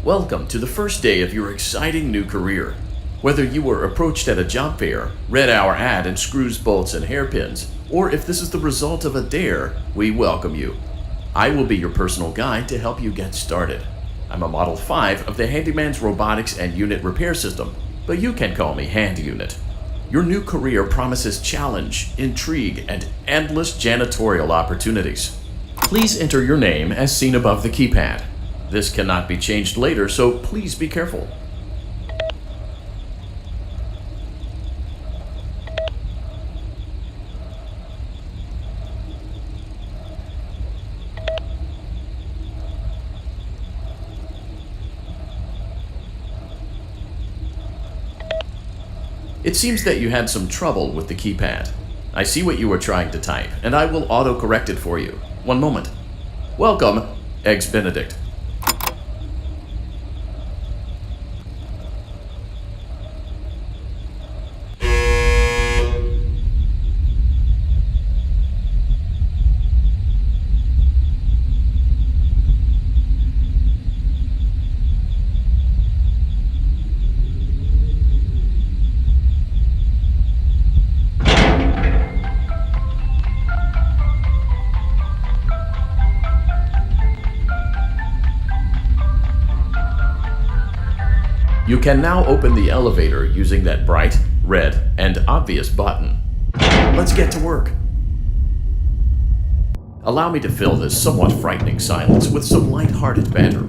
Welcome to the first day of your exciting new career. Whether you were approached at a job fair, read our ad in screws, bolts, and hairpins, or if this is the result of a dare, we welcome you. I will be your personal guide to help you get started. I'm a Model 5 of the Handyman's Robotics and Unit Repair System, but you can call me Hand Unit. Your new career promises challenge, intrigue, and endless janitorial opportunities. Please enter your name as seen above the keypad. This cannot be changed later, so please be careful. It seems that you had some trouble with the keypad. I see what you were trying to type, and I will auto-correct it for you. One moment. Welcome, Eggs Benedict. You can now open the elevator using that bright, red, and obvious button. Let's get to work. Allow me to fill this somewhat frightening silence with some light-hearted banter.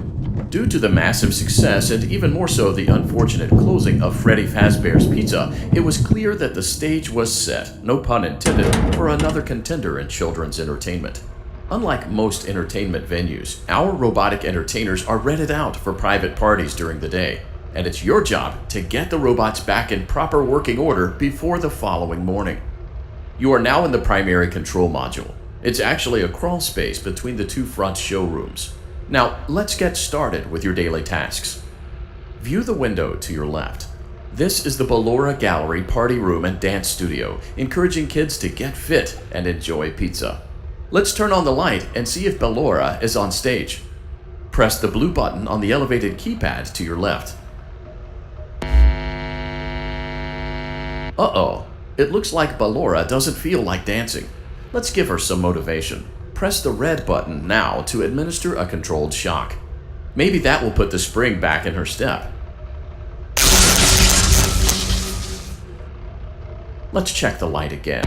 Due to the massive success and even more so the unfortunate closing of Freddy Fazbear's Pizza, it was clear that the stage was set, no pun intended, for another contender in children's entertainment. Unlike most entertainment venues, our robotic entertainers are rented out for private parties during the day. And it's your job to get the robots back in proper working order before the following morning. You are now in the primary control module. It's actually a crawl space between the two front showrooms. Now, let's get started with your daily tasks. View the window to your left. This is the Ballora Gallery Party Room and Dance Studio, encouraging kids to get fit and enjoy pizza. Let's turn on the light and see if Ballora is on stage. Press the blue button on the elevated keypad to your left. Uh-oh, it looks like Ballora doesn't feel like dancing. Let's give her some motivation. Press the red button now to administer a controlled shock. Maybe that will put the spring back in her step. Let's check the light again.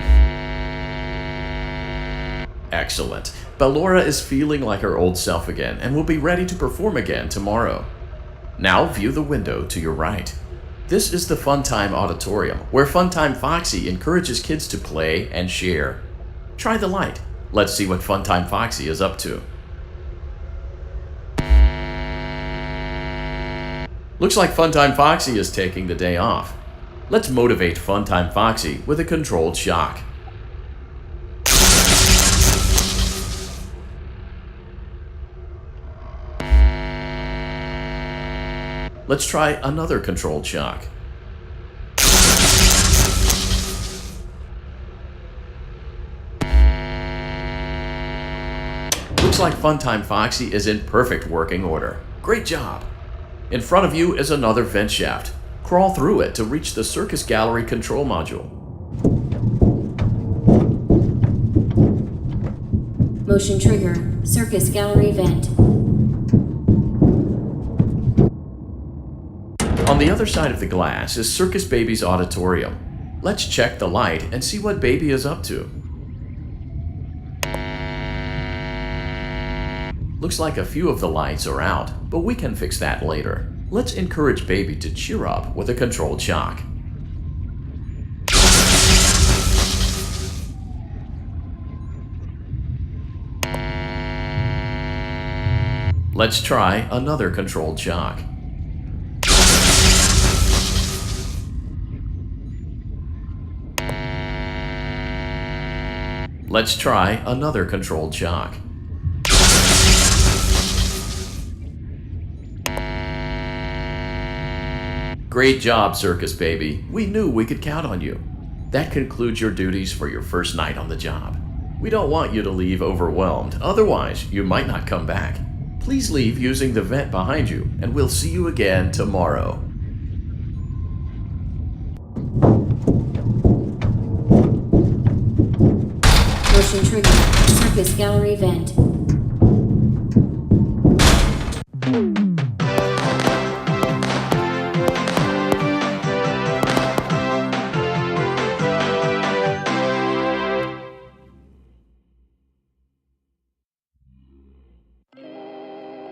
Excellent. Ballora is feeling like her old self again and will be ready to perform again tomorrow. Now view the window to your right. This is the Funtime Auditorium, where Funtime Foxy encourages kids to play and share. Try the light. Let's see what Funtime Foxy is up to. Looks like Funtime Foxy is taking the day off. Let's motivate Funtime Foxy with a controlled shock. Let's try another controlled shock. Looks like Funtime Foxy is in perfect working order. Great job! In front of you is another vent shaft. Crawl through it to reach the Circus Gallery control module. Motion trigger. Circus Gallery vent. On the other side of the glass is Circus Baby's auditorium. Let's check the light and see what Baby is up to. Looks like a few of the lights are out, but we can fix that later. Let's encourage Baby to cheer up with a controlled shock. Let's try another controlled shock. Let's try another controlled shock. Great job, Circus Baby. We knew we could count on you. That concludes your duties for your first night on the job. We don't want you to leave overwhelmed, otherwise you might not come back. Please leave using the vent behind you, and we'll see you again tomorrow. Motion trigger. Circus gallery vent.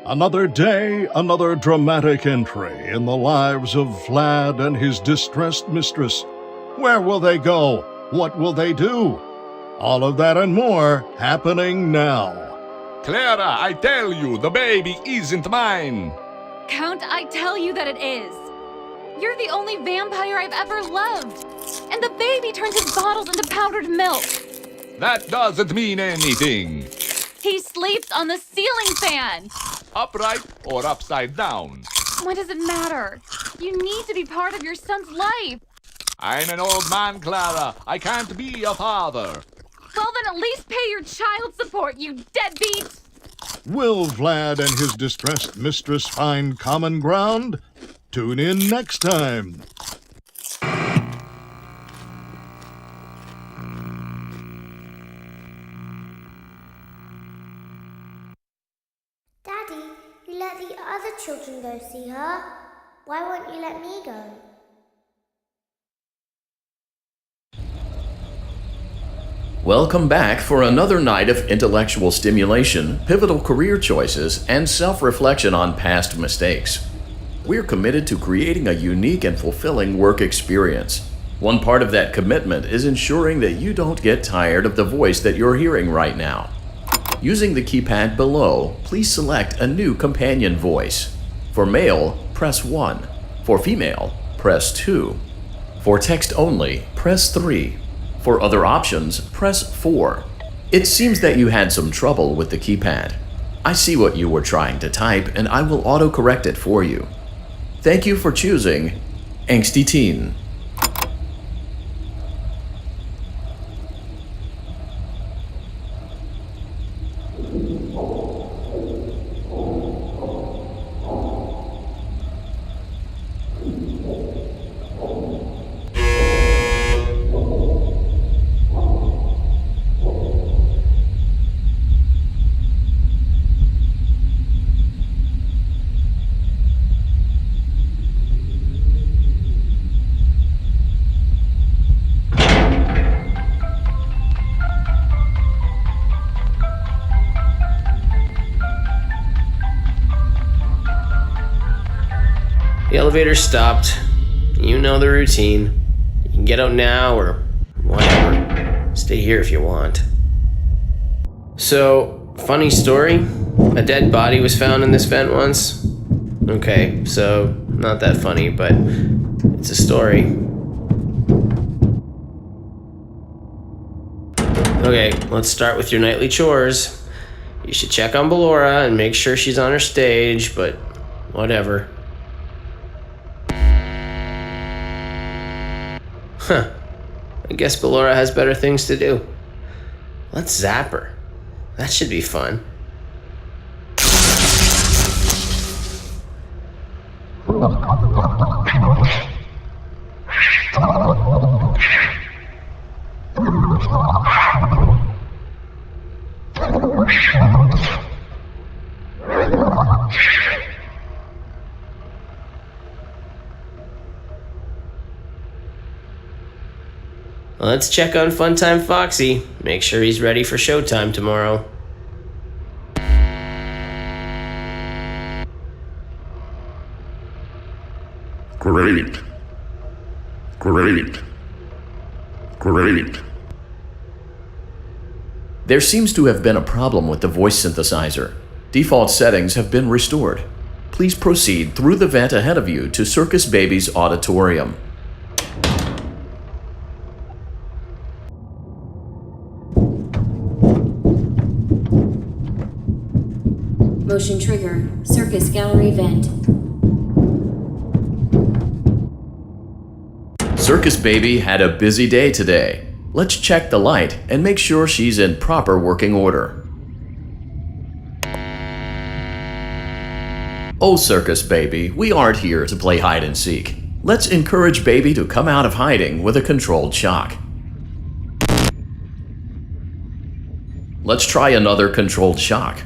Another day, another dramatic entry in the lives of Vlad and his distressed mistress. Where will they go? What will they do? All of that and more happening now. Clara, I tell you, the baby isn't mine. Count, I tell you that it is. You're the only vampire I've ever loved. And the baby turns his bottles into powdered milk. That doesn't mean anything. He sleeps on the ceiling fan. Upright or upside down. Why does it matter? You need to be part of your son's life. I'm an old man, Clara. I can't be a father. Well, then at least pay your child support, you deadbeat! Will Vlad and his distressed mistress find common ground? Tune in next time. Daddy, you let the other children go see her. Why won't you let me go? Welcome back for another night of intellectual stimulation, pivotal career choices, and self-reflection on past mistakes. We're committed to creating a unique and fulfilling work experience. One part of that commitment is ensuring that you don't get tired of the voice that you're hearing right now. Using the keypad below, please select a new companion voice. For male, press 1. For female, press 2. For text only, press 3. For other options, press 4. It seems that you had some trouble with the keypad. I see what you were trying to type, and I will autocorrect it for you. Thank you for choosing Angsty Teen. The elevator stopped. You know the routine. You can get out now or whatever. Stay here if you want. So, funny story. A dead body was found in this vent once. Okay, so not that funny, but it's a story. Okay, let's start with your nightly chores. You should check on Ballora and make sure she's on her stage, but whatever. Huh. I guess Ballora has better things to do. Let's zap her. That should be fun. Let's check on Funtime Foxy. Make sure he's ready for showtime tomorrow. Great. Great. Great. There seems to have been a problem with the voice synthesizer. Default settings have been restored. Please proceed through the vent ahead of you to Circus Baby's auditorium. Motion trigger. Circus gallery vent. Circus Baby had a busy day today. Let's check the light and make sure she's in proper working order. Oh, Circus Baby, we aren't here to play hide and seek. Let's encourage Baby to come out of hiding with a controlled shock. Let's try another controlled shock.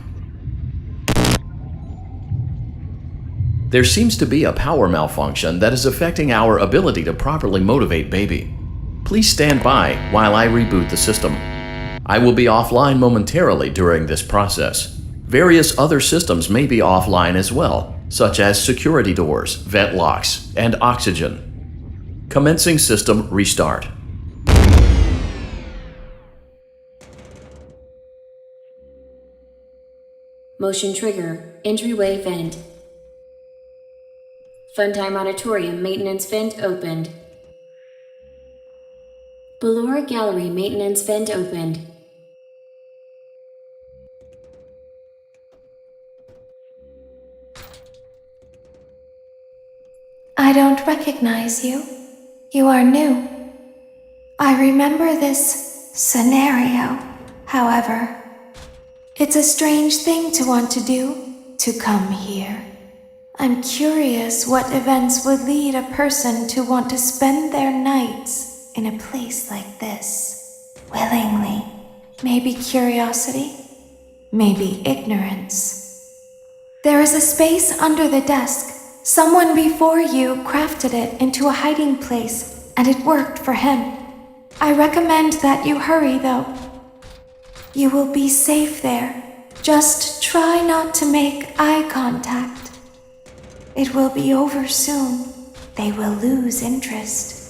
There seems to be a power malfunction that is affecting our ability to properly motivate Baby. Please stand by while I reboot the system. I will be offline momentarily during this process. Various other systems may be offline as well, such as security doors, vent locks, and oxygen. Commencing system restart. Motion trigger. Entryway vent. Funtime Auditorium maintenance vent opened. Ballora Gallery maintenance vent opened. I don't recognize you. You are new. I remember this scenario, however. It's a strange thing to want to do, to come here. I'm curious what events would lead a person to want to spend their nights in a place like this. Willingly. Maybe curiosity, maybe ignorance. There is a space under the desk. Someone before you crafted it into a hiding place, and it worked for him. I recommend that you hurry, though. You will be safe there. Just try not to make eye contact. It will be over soon. They will lose interest.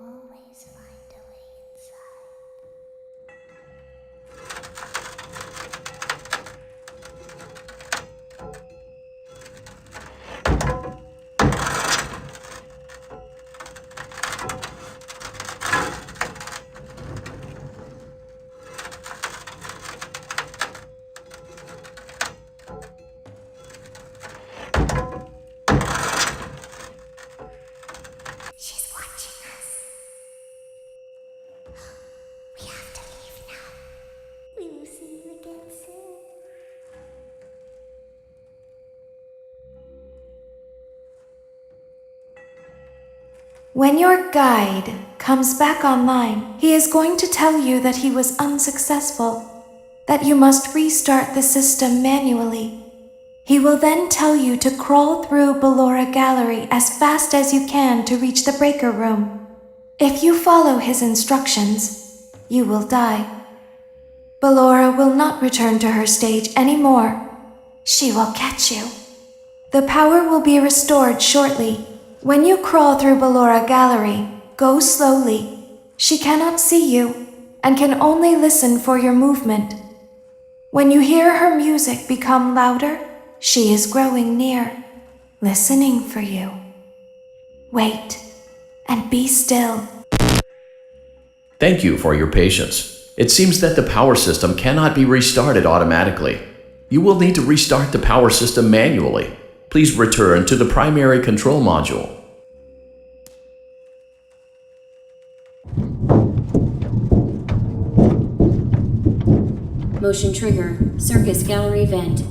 Always find a way inside. She's watching us. We have to leave now. We will see you again soon. When your guide comes back online, he is going to tell you that he was unsuccessful, that you must restart the system manually. He will then tell you to crawl through Ballora Gallery as fast as you can to reach the breaker room. If you follow his instructions, you will die. Ballora will not return to her stage anymore. She will catch you. The power will be restored shortly. When you crawl through Ballora Gallery, go slowly. She cannot see you and can only listen for your movement. When you hear her music become louder, she is growing near, listening for you. Wait and be still. Thank you for your patience. It seems that the power system cannot be restarted automatically. You will need to restart the power system manually. Please return to the primary control module. Motion trigger. Circus gallery vent.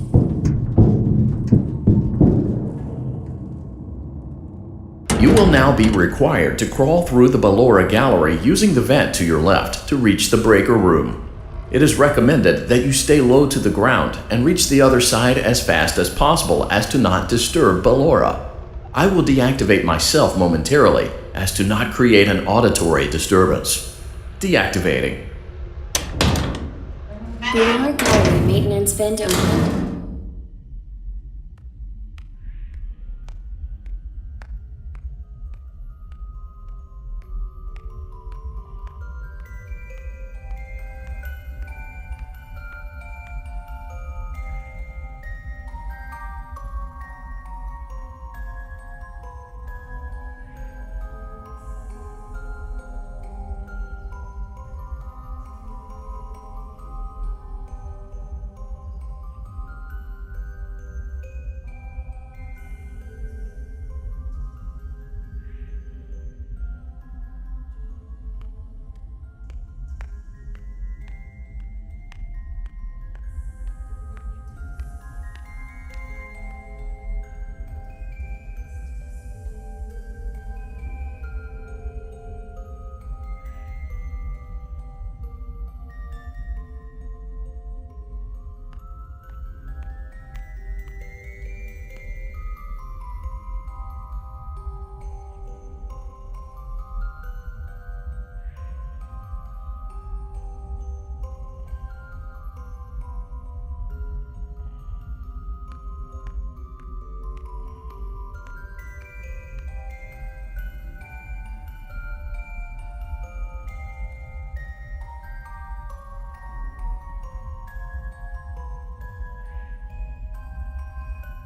You will now be required to crawl through the Ballora gallery using the vent to your left to reach the breaker room. It is recommended that you stay low to the ground and reach the other side as fast as possible as to not disturb Ballora. I will deactivate myself momentarily as to not create an auditory disturbance. Deactivating. Ballora gallery maintenance vent open.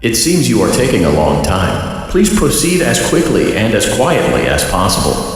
It seems you are taking a long time. Please proceed as quickly and as quietly as possible.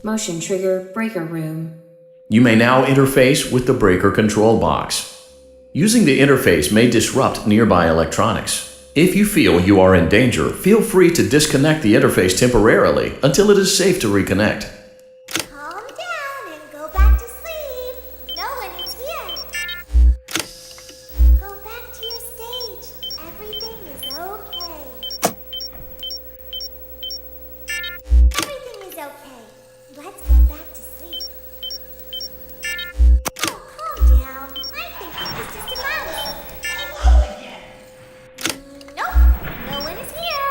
Motion trigger breaker room. You may now interface with the breaker control box. Using the interface may disrupt nearby electronics. If you feel you are in danger, feel free to disconnect the interface temporarily until it is safe to reconnect. Calm down and go back to sleep. No one is here. Go back to your stage. Everything is okay. Everything is okay. Let's go back to sleep. Oh, calm down. I think it was just a mouse. Nope, no one is here.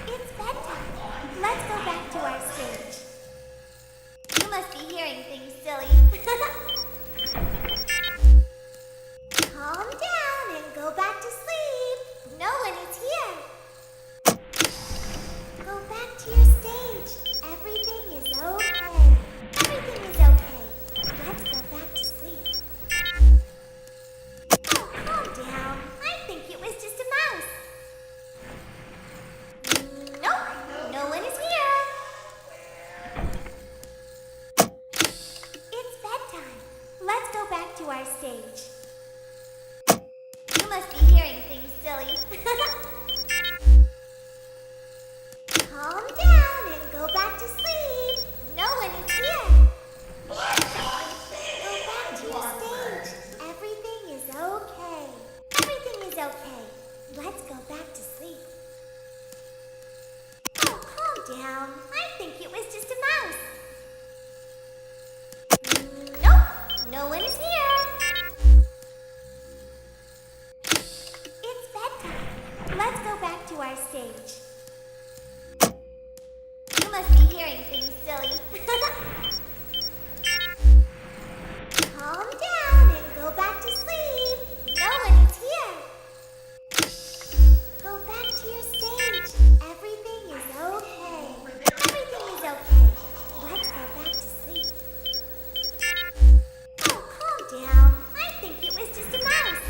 It's bedtime. Let's go back to our stage. You must be hearing things, silly. Calm down and go back to sleep. No one is here. Go back to your stage. Everything is okay. Everything is okay. Let's go back to sleep. Oh, calm down. I think it was just a mouse. Nope, no one is here. It's bedtime. Let's go back to our stage. You must be hearing things, silly. Calm down and go back to sleep. No one is here. Go back to your stage. Everything is okay. Everything is okay. Let's go back to sleep. Oh, calm down. I think it was just a mouse. Nope, no one is here. It's bedtime. Let's go back to our stage. You must be hearing things, silly. Calm down and go back to sleep. No one is here. Go back to your stage. Everything is okay. Everything is okay. Let's go back to sleep. Oh, calm down. I think it was just a mouse.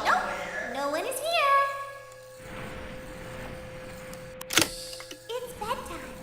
Nope, no one is here. It's bedtime.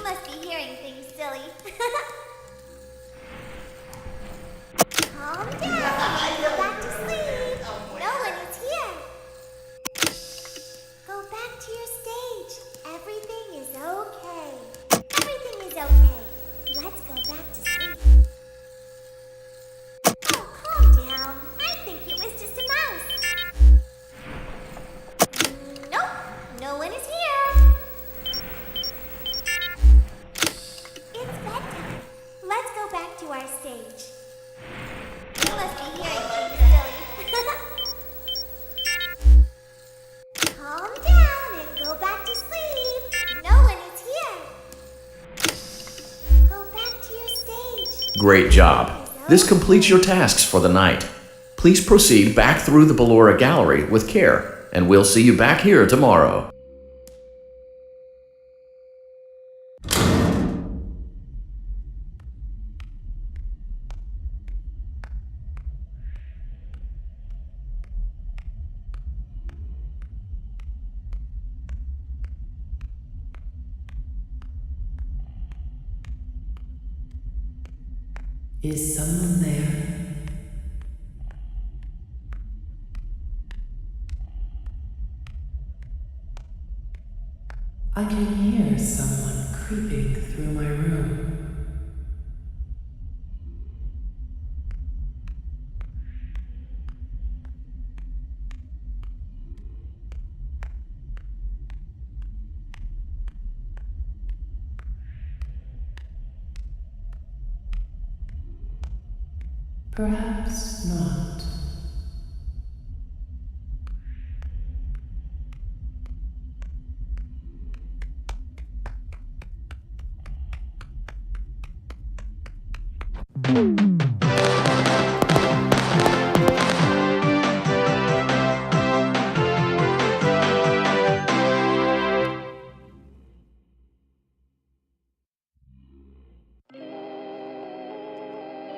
must be hearing things, silly. Calm down. Go back to sleep. No one is here. Go back to your stage. Everything is okay. Everything is okay. Let's go back to sleep. Oh, calm down. I think it was just a mouse. Nope, no one is here. It's bedtime. Let's go back to our stage. You must be hearing things, silly. Calm down and go back to sleep. No one is here. Go back to your stage. Great job. This completes your tasks for the night. Please proceed back through the Ballora Gallery with care, and we'll see you back here tomorrow. Is someone there? I can hear someone creeping through my room. Perhaps not.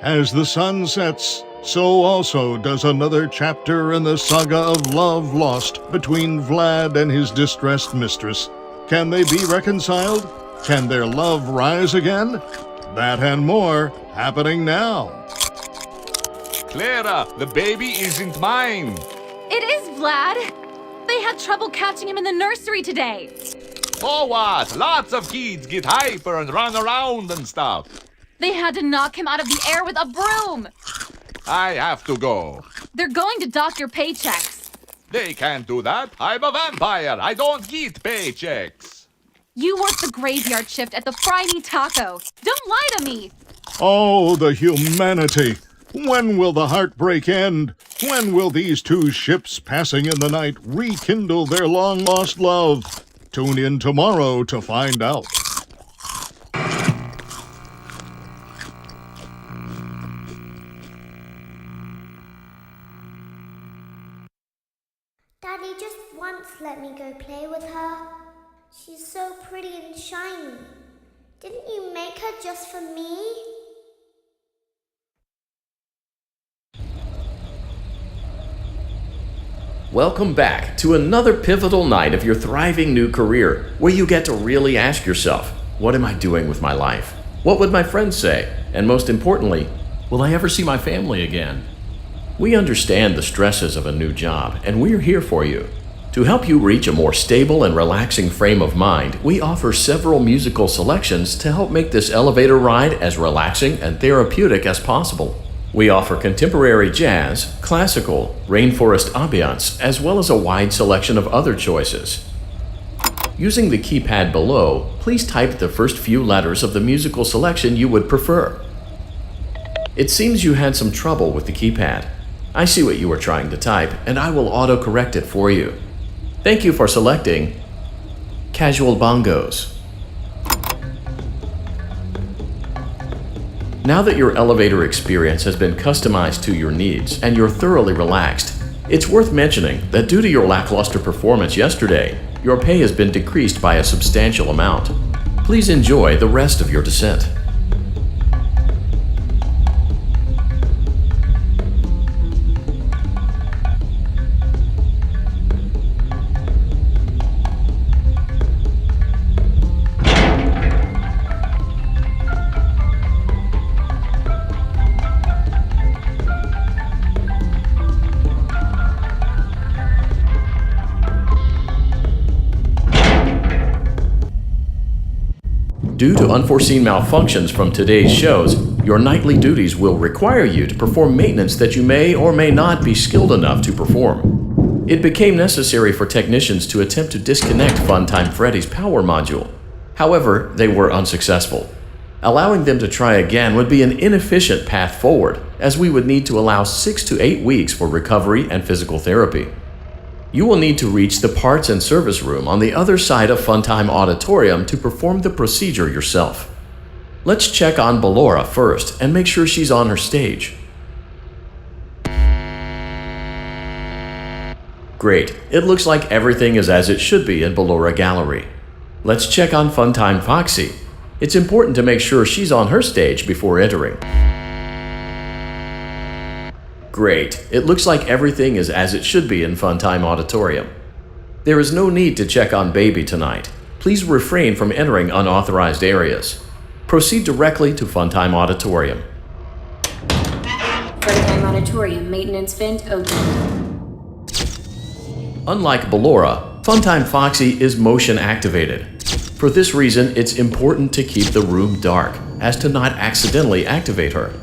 As the sun sets, so also does another chapter in the saga of love lost between Vlad and his distressed mistress. Can they be reconciled? Can their love rise again? That and more happening now. Clara, the baby isn't mine. It is Vlad. They had trouble catching him in the nursery today. So what? Lots of kids get hyper and run around and stuff. They had to knock him out of the air with a broom. I have to go. They're going to dock your paychecks. They can't do that. I'm a vampire. I don't get paychecks. You work the graveyard shift at the Fry Me Taco. Don't lie to me. Oh, the humanity! When will the heartbreak end? When will these two ships passing in the night rekindle their long-lost love? Tune in tomorrow to find out. Daddy just once let me go play with her. She's so pretty and shiny. Didn't you make her just for me? Welcome back to another pivotal night of your thriving new career, where you get to really ask yourself, what am I doing with my life? What would my friends say? And most importantly, will I ever see my family again? We understand the stresses of a new job, and we're here for you. To help you reach a more stable and relaxing frame of mind, we offer several musical selections to help make this elevator ride as relaxing and therapeutic as possible. We offer contemporary jazz, classical, rainforest ambiance, as well as a wide selection of other choices. Using the keypad below, please type the first few letters of the musical selection you would prefer. It seems you had some trouble with the keypad. I see what you were trying to type, and I will auto-correct it for you. Thank you for selecting Casual Bongos. Now that your elevator experience has been customized to your needs and you're thoroughly relaxed, it's worth mentioning that due to your lackluster performance yesterday, your pay has been decreased by a substantial amount. Please enjoy the rest of your descent. Due to unforeseen malfunctions from today's shows, your nightly duties will require you to perform maintenance that you may or may not be skilled enough to perform. It became necessary for technicians to attempt to disconnect Funtime Freddy's power module. However, they were unsuccessful. Allowing them to try again would be an inefficient path forward, as we would need to allow 6 to 8 weeks for recovery and physical therapy. You will need to reach the parts and service room on the other side of Funtime Auditorium to perform the procedure yourself. Let's check on Ballora first and make sure she's on her stage. Great, it looks like everything is as it should be in Ballora Gallery. Let's check on Funtime Foxy. It's important to make sure she's on her stage before entering. Great, it looks like everything is as it should be in Funtime Auditorium. There is no need to check on Baby tonight. Please refrain from entering unauthorized areas. Proceed directly to Funtime Auditorium. Funtime Auditorium maintenance vent open. Unlike Ballora, Funtime Foxy is motion activated. For this reason, it's important to keep the room dark, as to not accidentally activate her.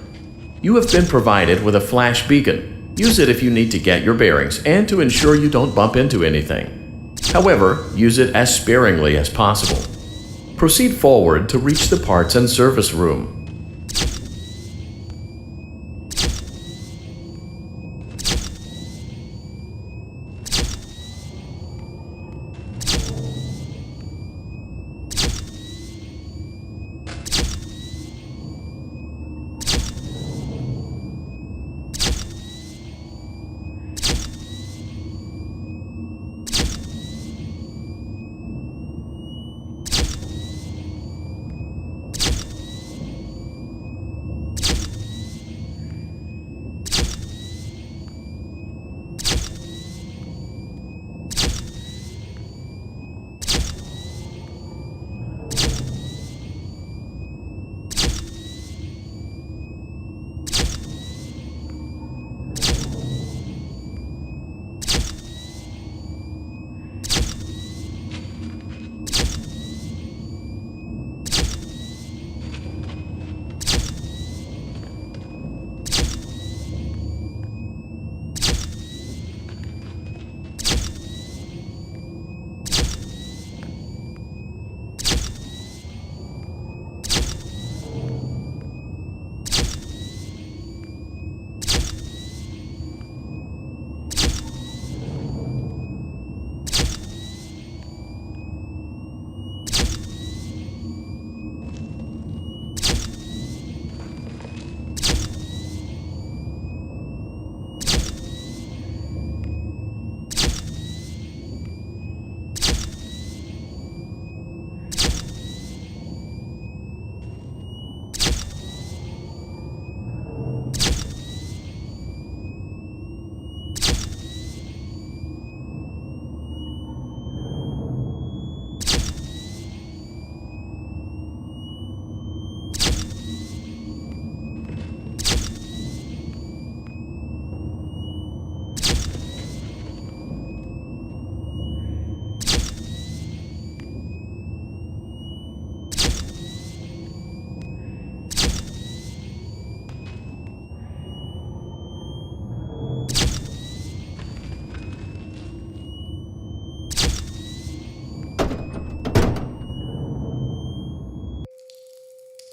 You have been provided with a flash beacon. Use it if you need to get your bearings and to ensure you don't bump into anything. However, use it as sparingly as possible. Proceed forward to reach the parts and service room.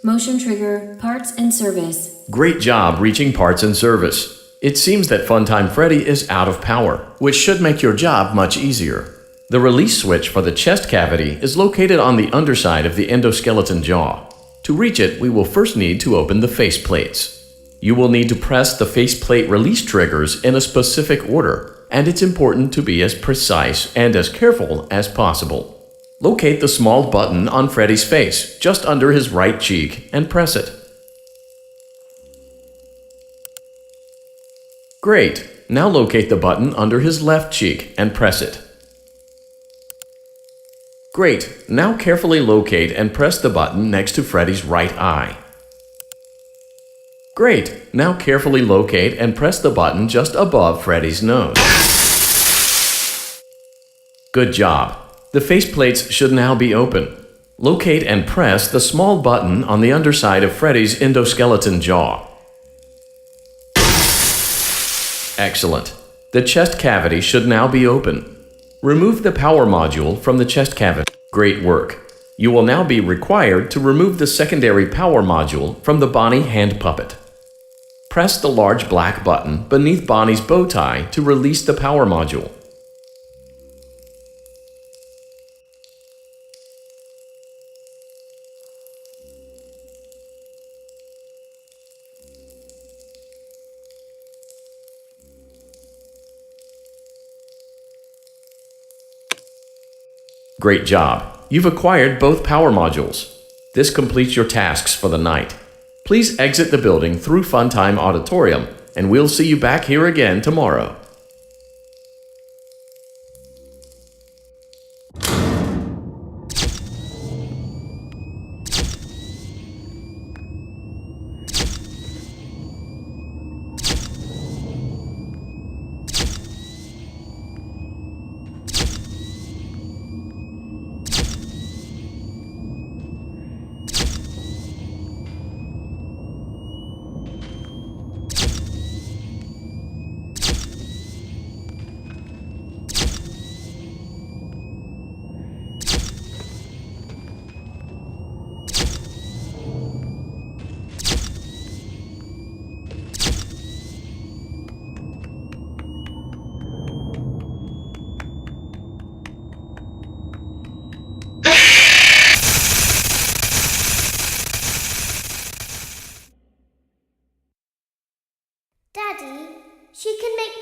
Motion trigger, parts and service. Great job reaching parts and service. It seems that Funtime Freddy is out of power, which should make your job much easier. The release switch for the chest cavity is located on the underside of the endoskeleton jaw. To reach it, we will first need to open the face plates. You will need to press the faceplate release triggers in a specific order, and it's important to be as precise and as careful as possible. Locate the small button on Freddy's face, just under his right cheek, and press it. Great! Now locate the button under his left cheek and press it. Great! Now carefully locate and press the button next to Freddy's right eye. Great! Now carefully locate and press the button just above Freddy's nose. Good job! The faceplates should now be open. Locate and press the small button on the underside of Freddy's endoskeleton jaw. Excellent. The chest cavity should now be open. Remove the power module from the chest cavity. Great work. You will now be required to remove the secondary power module from the Bonnie hand puppet. Press the large black button beneath Bonnie's bow tie to release the power module. Great job. You've acquired both power modules. This completes your tasks for the night. Please exit the building through Funtime Auditorium, and we'll see you back here again tomorrow. Daddy, she can make